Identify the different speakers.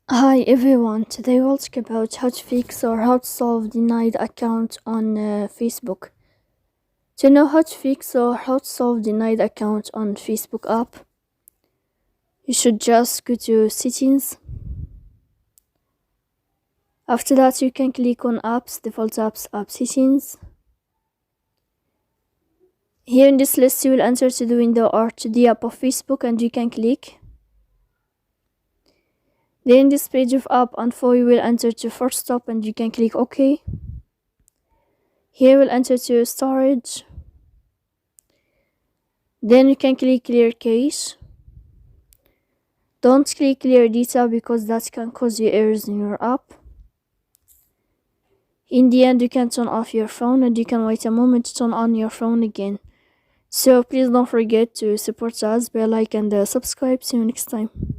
Speaker 1: Hi everyone, today we'll talk about how to fix or how to solve denied account on Facebook. To know how to fix or how to solve denied account on Facebook app, you should just go to settings. After that, you can click on apps, default apps, app settings. Here in this list, you will enter to the window or to the app of Facebook and you can click. Then in this page of app info, you will enter to first stop and you can click OK. Here we'll enter to storage. Then you can click clear cache. Don't click clear data because that can cause you errors in your app. In the end, you can turn off your phone and you can wait a moment to turn on your phone again. So please don't forget to support us by like and subscribe. See you next time.